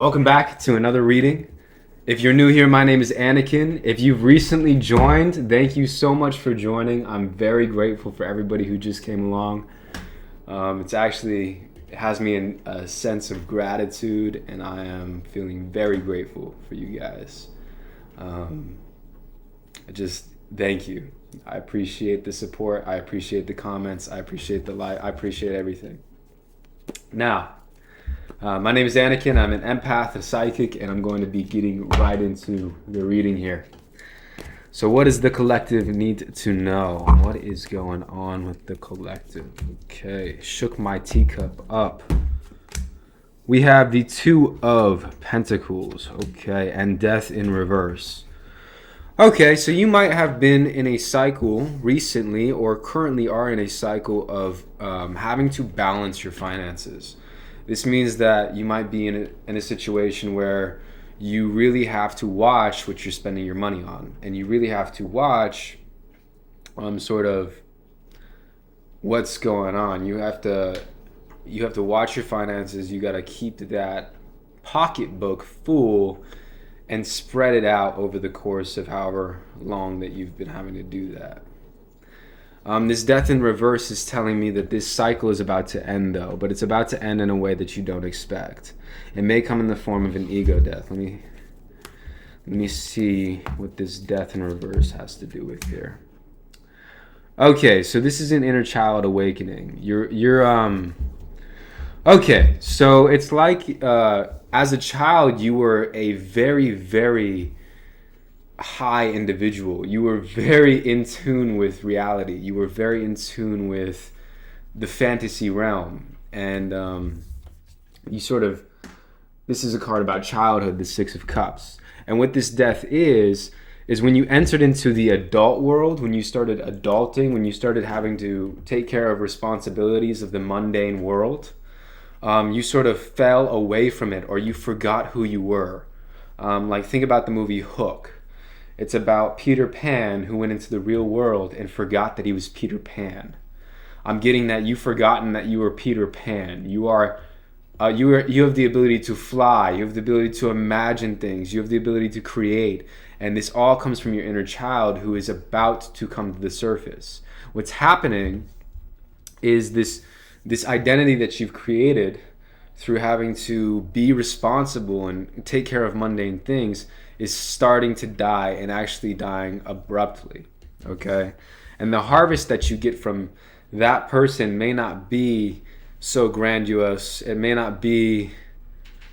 Welcome back to another reading. If you're new here, my name is Anakin. If you've recently joined, thank you so much for joining. I'm very grateful for everybody who just came along. It has me in a sense of gratitude, and I am feeling very grateful for you guys. Um, just thank you. I appreciate the support. I appreciate the comments. I appreciate the like. I appreciate everything. Now, my name is Anakin. I'm an empath, a psychic, and I'm going to be getting right into the reading here. So what does the collective need to know? What is going on with the collective? Okay, shook my teacup up. We have the Two of Pentacles, okay, and Death in reverse. Okay, so you might have been in a cycle recently or currently are in a cycle of having to balance your finances. This means that you might be in a situation where you really have to watch what you're spending your money on, and you really have to watch sort of what's going on. You have to watch your finances. You got to keep that pocketbook full and spread it out over the course of however long that you've been having to do that. This death in reverse is telling me that this cycle is about to end, though, but it's about to end in a way that you don't expect. It may come in the form of an ego death. Let me see what this death in reverse has to do with here. Okay, so this is an inner child awakening. Okay, so it's like as a child you were a very, very high individual. You were very in tune with reality. You were very in tune with the fantasy realm. And this is a card about childhood, the Six of Cups. And what this death is when you entered into the adult world, when you started adulting, when you started having to take care of responsibilities of the mundane world, you sort of fell away from it, or you forgot who you were. Like, think about the movie Hook. It's about Peter Pan who went into the real world and forgot that he was Peter Pan. I'm getting that you've forgotten that you were Peter Pan. You have the ability to fly. You have the ability to imagine things. You have the ability to create. And this all comes from your inner child who is about to come to the surface. What's happening is this identity that you've created through having to be responsible and take care of mundane things is starting to die, and actually dying abruptly, okay? And the harvest that you get from that person may not be so grandiose. It may not be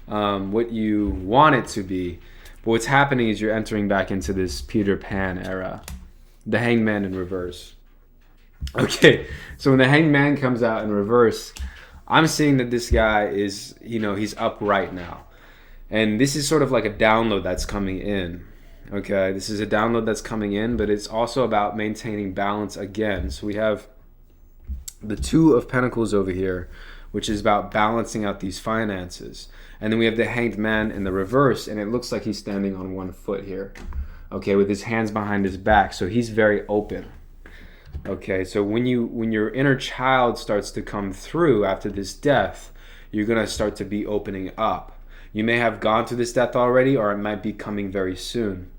what you want it to be. But what's happening is you're entering back into this Peter Pan era. The Hanged Man in reverse. Okay, so when the Hanged Man comes out in reverse, I'm seeing that this guy is, he's upright now. And this is sort of like a download that's coming in. Okay, this is a download that's coming in, but it's also about maintaining balance again. So we have the Two of Pentacles over here, which is about balancing out these finances. And then we have the Hanged Man in the reverse, and it looks like he's standing on one foot here. Okay, with his hands behind his back. So he's very open. Okay, so when your inner child starts to come through after this death, you're going to start to be opening up. You may have gone through this death already, or it might be coming very soon.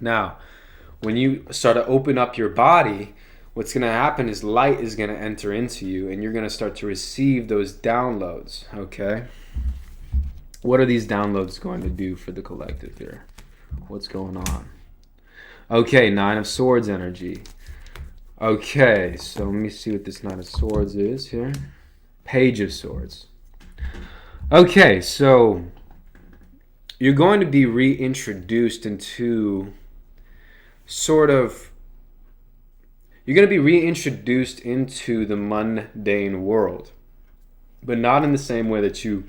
Now, when you start to open up your body, what's going to happen is light is going to enter into you, and you're going to start to receive those downloads, okay? What are these downloads going to do for the collective here? What's going on? Okay, Nine of Swords energy. Okay, so let me see what this Nine of Swords is here. Page of Swords. Okay, so you're going to be reintroduced into the mundane world, but not in the same way that you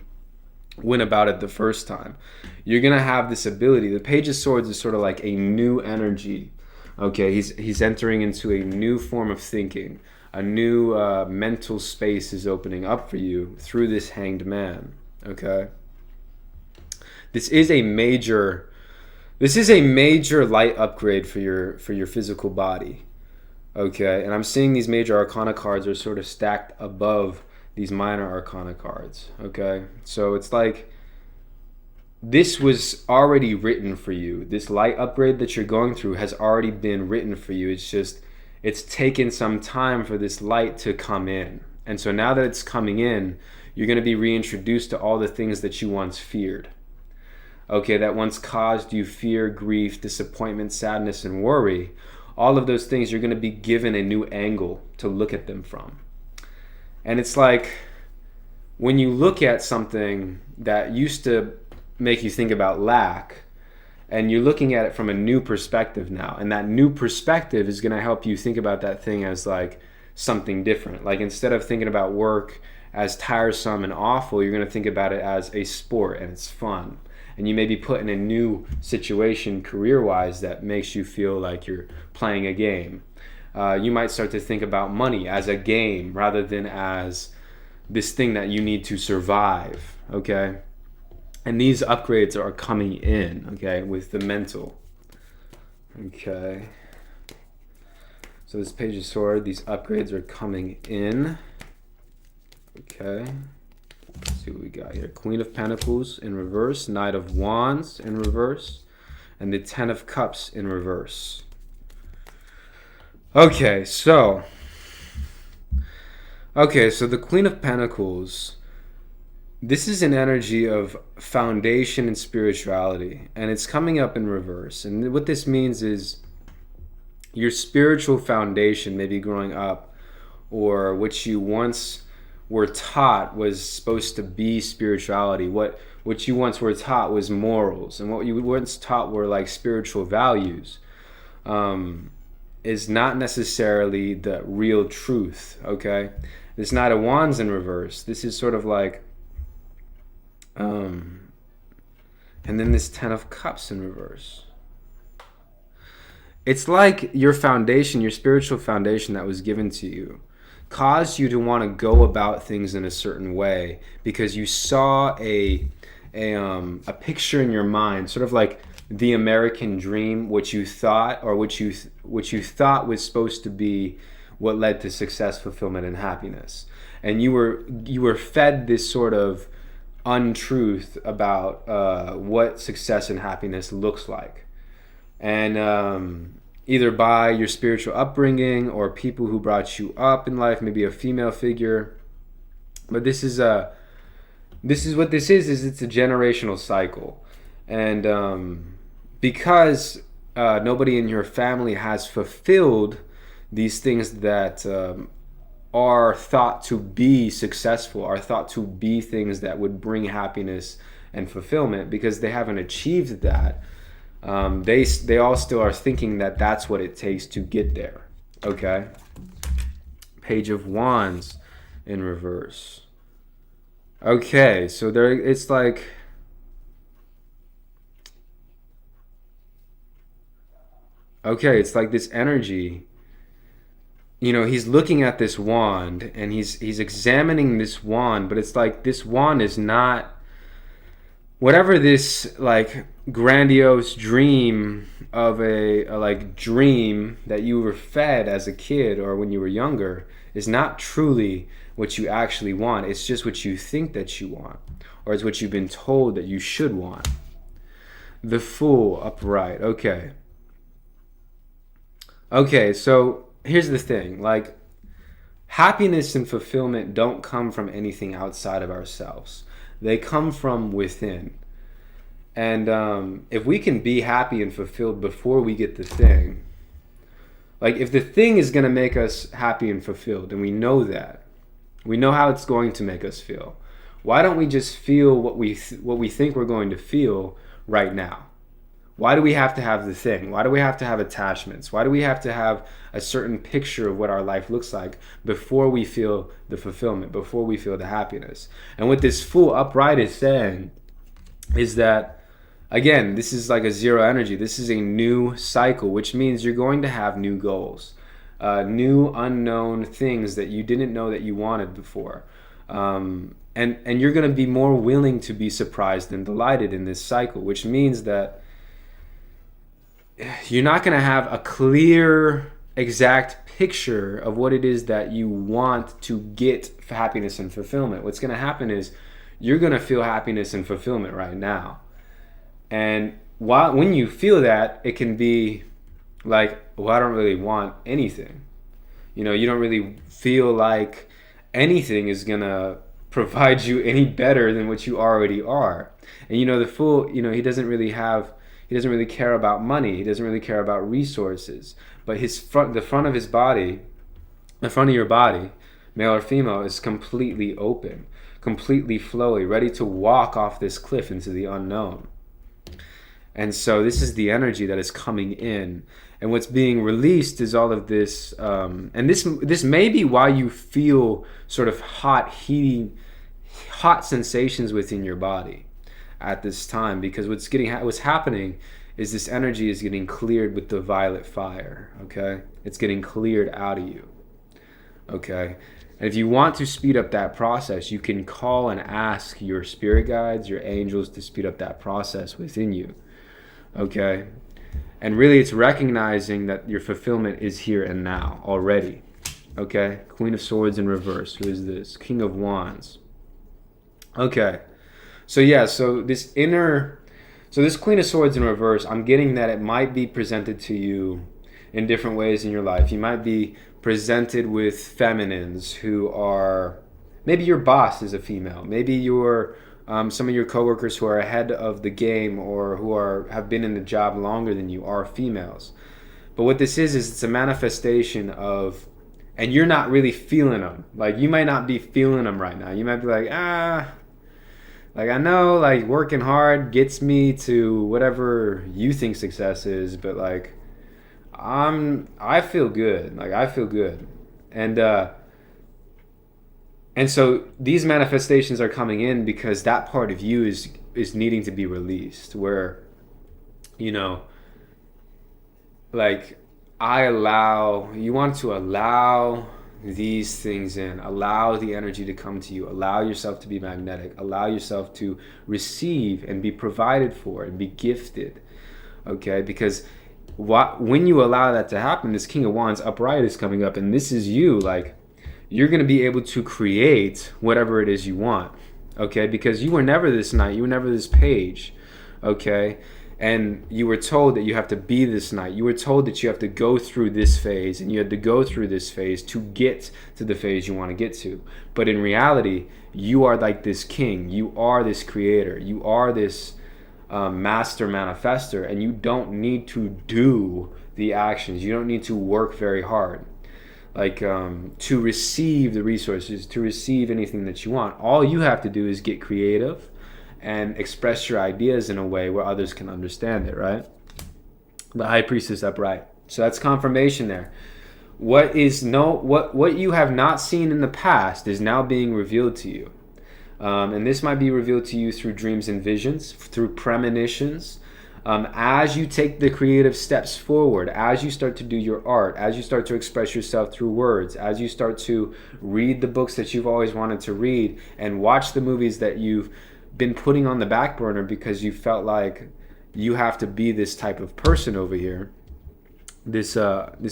went about it the first time. You're going to have this ability. The Page of Swords is sort of like a new energy. Okay, he's entering into a new form of thinking. A new mental space is opening up for you through this Hanged Man. Okay, this is a major light upgrade for your physical body. Okay, and I'm seeing these major arcana cards are sort of stacked above these minor arcana cards. Okay, so it's like this was already written for you. This light upgrade that you're going through has already been written for you. It's just, it's taken some time for this light to come in. And so now that it's coming in, you're going to be reintroduced to all the things that you once feared. Okay, that once caused you fear, grief, disappointment, sadness, and worry. All of those things, you're going to be given a new angle to look at them from. And it's like when you look at something that used to make you think about lack, and you're looking at it from a new perspective now, and that new perspective is going to help you think about that thing as like something different. Like instead of thinking about work as tiresome and awful, you're going to think about it as a sport and it's fun. And you may be put in a new situation career-wise that makes you feel like you're playing a game. You might start to think about money as a game rather than as this thing that you need to survive, okay? And these upgrades are coming in, okay, with the mental. Okay. So this Page of Swords, these upgrades are coming in. Okay. Let's see what we got here. Queen of Pentacles in reverse, Knight of Wands in reverse, and the Ten of Cups in reverse. Okay, so the Queen of Pentacles, this is an energy of foundation and spirituality, and it's coming up in reverse. And what this means is your spiritual foundation, maybe growing up, or what you once were taught was supposed to be spirituality. What you once were taught was morals, and what you once taught were like spiritual values, is not necessarily the real truth, okay? This Knight of Wands in reverse, this is sort of like, and then this Ten of Cups in reverse. It's like your foundation, your spiritual foundation that was given to you, caused you to want to go about things in a certain way because you saw a picture in your mind, sort of like the American dream, what you thought thought was supposed to be what led to success, fulfillment, and happiness. And you were fed this sort of untruth about what success and happiness looks like, and either by your spiritual upbringing or people who brought you up in life, maybe a female figure. But this is what this is it's a generational cycle. And because nobody in your family has fulfilled these things that are thought to be successful, are thought to be things that would bring happiness and fulfillment, because they haven't achieved that, they all still are thinking that that's what it takes to get there. Okay. Page of Wands in reverse. Okay, so there it's like, okay, it's like this energy. You know, he's looking at this wand and he's examining this wand, but it's like this wand is not whatever this like grandiose dream of a like dream that you were fed as a kid or when you were younger is not truly what you actually want. It's just what you think that you want, or it's what you've been told that you should want. The Fool upright. Okay, so here's the thing, like, happiness and fulfillment don't come from anything outside of ourselves. They come from within. And if we can be happy and fulfilled before we get the thing, like if the thing is going to make us happy and fulfilled, and we know that, we know how it's going to make us feel, why don't we just feel what we think we're going to feel right now? Why do we have to have the thing? Why do we have to have attachments? Why do we have to have a certain picture of what our life looks like before we feel the fulfillment, before we feel the happiness? And what this Fool upright is saying is that, again, this is like a zero energy. This is a new cycle, which means you're going to have new goals, new unknown things that you didn't know that you wanted before. And you're going to be more willing to be surprised and delighted in this cycle, which means that you're not going to have a clear, exact picture of what it is that you want to get for happiness and fulfillment. What's going to happen is you're going to feel happiness and fulfillment right now. And when you feel that, it can be like, well, I don't really want anything. You don't really feel like anything is gonna provide you any better than what you already are. And the Fool, he doesn't really care about money. He doesn't really care about resources. But the front of his body, the front of your body, male or female, is completely open, completely flowy, ready to walk off this cliff into the unknown. And so this is the energy that is coming in. And what's being released is all of this. And this may be why you feel sort of hot sensations within your body at this time. Because what's happening is this energy is getting cleared with the violet fire. Okay? It's getting cleared out of you. Okay? And if you want to speed up that process, you can call and ask your spirit guides, your angels, to speed up that process within you. Okay? And really, it's recognizing that your fulfillment is here and now already. Okay? Queen of Swords in reverse. Who is this? King of Wands. Okay. So this Queen of Swords in reverse, I'm getting that it might be presented to you in different ways in your life. You might be presented with feminines who are, maybe your boss is a female. Maybe some of your coworkers who are ahead of the game or who have been in the job longer than you are females. But what this is it's a manifestation of, and you're not really feeling them. Like, you might not be feeling them right now. You might be like, like, I know, like, working hard gets me to whatever you think success is, but like, I feel good. Like, I feel good. And so these manifestations are coming in because that part of you is needing to be released, where, like, you want to allow these things in, allow the energy to come to you, allow yourself to be magnetic, allow yourself to receive and be provided for and be gifted. Okay? Because when you allow that to happen, this King of Wands upright is coming up, and this is you, like, you're going to be able to create whatever it is you want, okay? Because you were never this knight, you were never this page, okay? And you were told that you have to be this knight. You were told that you have to go through this phase, and you had to go through this phase to get to the phase you want to get to. But in reality, you are like this king. You are this creator. You are this master manifester, and you don't need to do the actions. You don't need to work very hard. Like, to receive the resources, to receive anything that you want. All you have to do is get creative and express your ideas in a way where others can understand it, right? The High Priestess upright. So that's confirmation there. What you have not seen in the past is now being revealed to you. And this might be revealed to you through dreams and visions, through premonitions. As you take the creative steps forward, as you start to do your art, as you start to express yourself through words, as you start to read the books that you've always wanted to read and watch the movies that you've been putting on the back burner because you felt like you have to be this type of person over here, this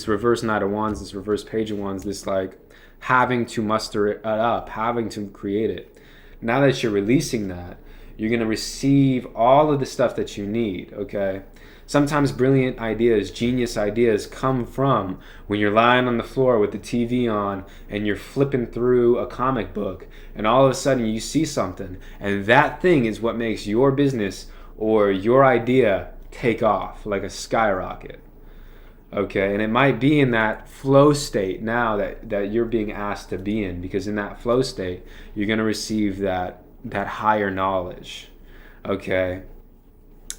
reverse Knight of Wands, this reverse Page of Wands, this like having to muster it up, having to create it. Now that you're releasing that, you're going to receive all of the stuff that you need, okay? Sometimes brilliant ideas, genius ideas come from when you're lying on the floor with the TV on and you're flipping through a comic book and all of a sudden you see something, and that thing is what makes your business or your idea take off like a skyrocket, okay? And it might be in that flow state now that you're being asked to be in, because in that flow state, you're going to receive that higher knowledge, okay?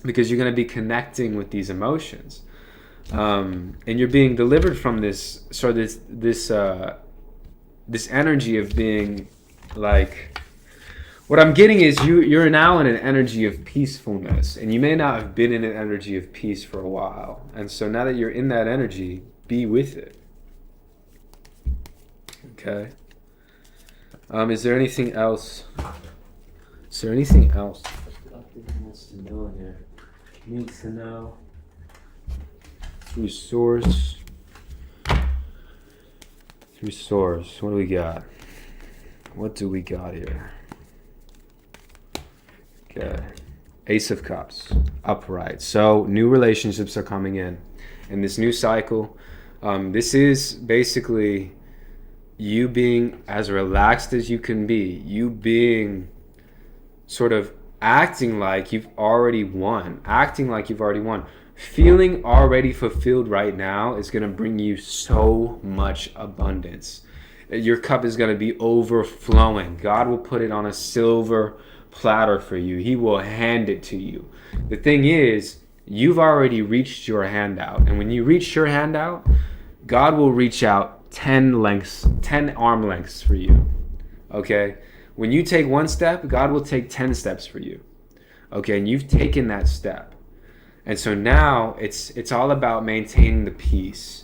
Because you're going to be connecting with these emotions, and you're being delivered from this energy of being like, what I'm getting is you're now in an energy of peacefulness, and you may not have been in an energy of peace for a while, and so now that you're in that energy, be with it, okay? Is there anything else? Is there anything else? Wants to know in here. Needs to know. Through source. Through source. What do we got? What do we got here? Okay. Ace of Cups, upright. So new relationships are coming in this new cycle. This is basically you being as relaxed as you can be, you being sort of acting like you've already won, feeling already fulfilled right now is going to bring you so much abundance. Your cup is going to be overflowing. God will put it on a silver platter for you. He will hand it to you. The thing is, you've already reached your hand out. And when you reach your hand out, God will reach out 10 arm lengths for you. Okay? When you take one step, God will take 10 steps for you. Okay? And you've taken that step. And so now it's all about maintaining the peace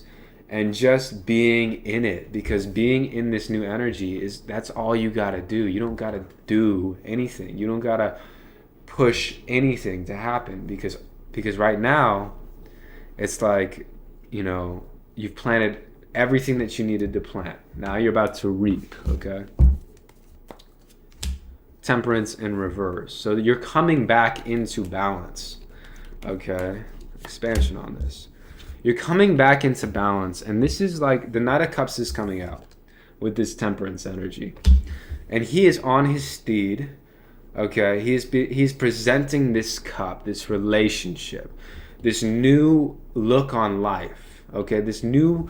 and just being in it, because being in this new energy that's all you got to do. You don't got to do anything. You don't got to push anything to happen, because right now it's like, you've planted everything that you needed to plant. Now you're about to reap, okay? Temperance in reverse. So you're coming back into balance, okay? Expansion on this. You're coming back into balance, and this is like the Knight of Cups is coming out with this temperance energy, and he is on his steed. Okay, he's presenting this cup, this relationship, this new look on life. Okay, this new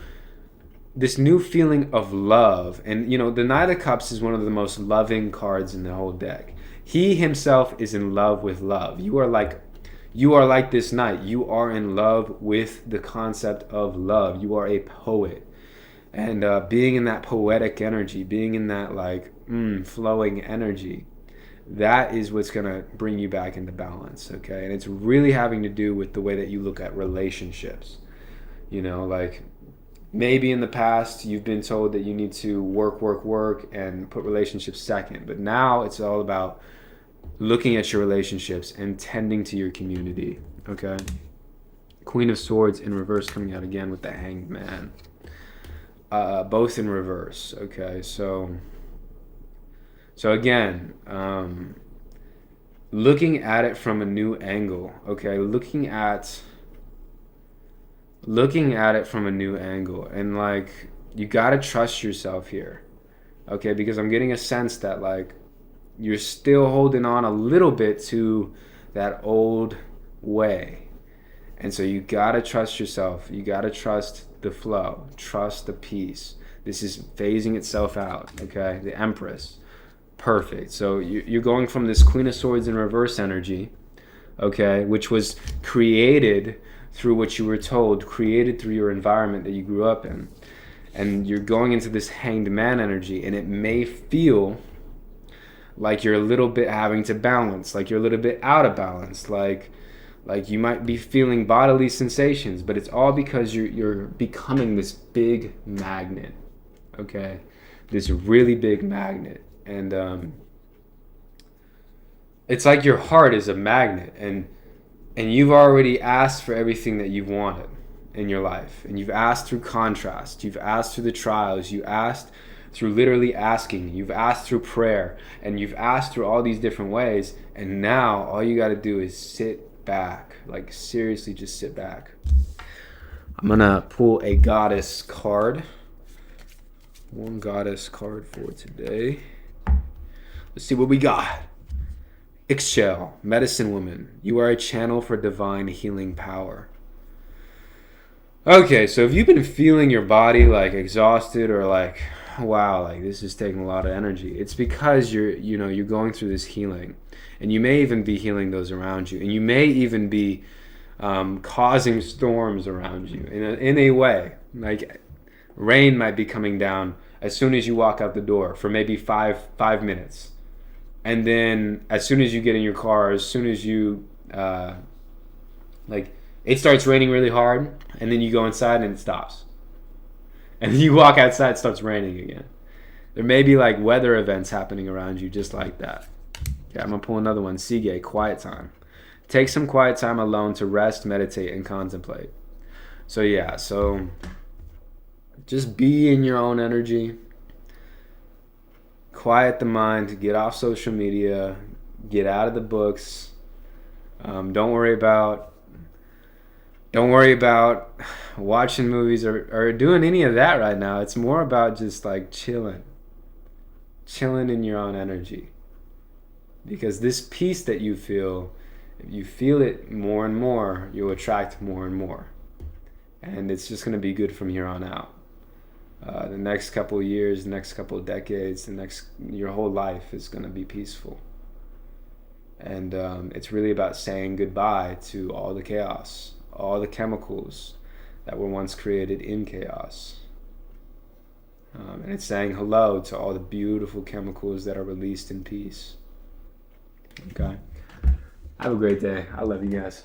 feeling of love, and the Knight of Cups is one of the most loving cards in the whole deck. He himself is in love with love. You are like this knight. You are in love with the concept of love. You are a poet. And being in that poetic energy, being in that flowing energy, that is what's going to bring you back into balance, okay? And it's really having to do with the way that you look at relationships. Maybe in the past you've been told that you need to work, and put relationships second. But now it's all about looking at your relationships and tending to your community, okay? Queen of Swords in reverse coming out again with the Hanged Man. Both in reverse, okay? So again, looking at it from a new angle, okay? Looking at it from a new angle, and you got to trust yourself here, okay? Because I'm getting a sense that you're still holding on a little bit to that old way. And so you got to trust yourself. You got to trust the flow. Trust the peace. This is phasing itself out, okay? The Empress. Perfect. So you're going from this Queen of Swords in reverse energy, okay, which was created through what you were told, created through your environment that you grew up in. And you're going into this Hanged Man energy, and it may feel like you're a little bit having to balance, like you're a little bit out of balance, like you might be feeling bodily sensations, but it's all because you're becoming this big magnet, okay? This really big magnet. And it's like your heart is a magnet, and you've already asked for everything that you've wanted in your life, and you've asked through contrast, you've asked through the trials, you asked through literally asking, you've asked through prayer, and you've asked through all these different ways, and now all you got to do is sit back. Seriously, just sit back. I'm gonna pull a goddess card. One goddess card for today. Let's see what we got. Xshell, medicine woman. You are a channel for divine healing power. Okay, so if you've been feeling your body exhausted, or wow, this is taking a lot of energy, it's because you're going through this healing, and you may even be healing those around you, and you may even be causing storms around you in a way. Rain might be coming down as soon as you walk out the door for maybe five minutes, and then as soon as you get in your car, as soon as you it starts raining really hard, and then you go inside and it stops. And then you walk outside, it starts raining again. There may be weather events happening around you just like that. Okay, I'm going to pull another one. Sige, quiet time. Take some quiet time alone to rest, meditate, and contemplate. So yeah, just be in your own energy. Quiet the mind, get off social media, get out of the books, Don't worry about watching movies or doing any of that right now. It's more about just like chilling in your own energy. Because this peace that you feel, if you feel it more and more, you'll attract more and more. And it's just going to be good from here on out. The next couple of years, the next couple of decades, your whole life is going to be peaceful. And it's really about saying goodbye to all the chaos, all the chemicals that were once created in chaos. And it's saying hello to all the beautiful chemicals that are released in peace. Okay? Have a great day. I love you guys.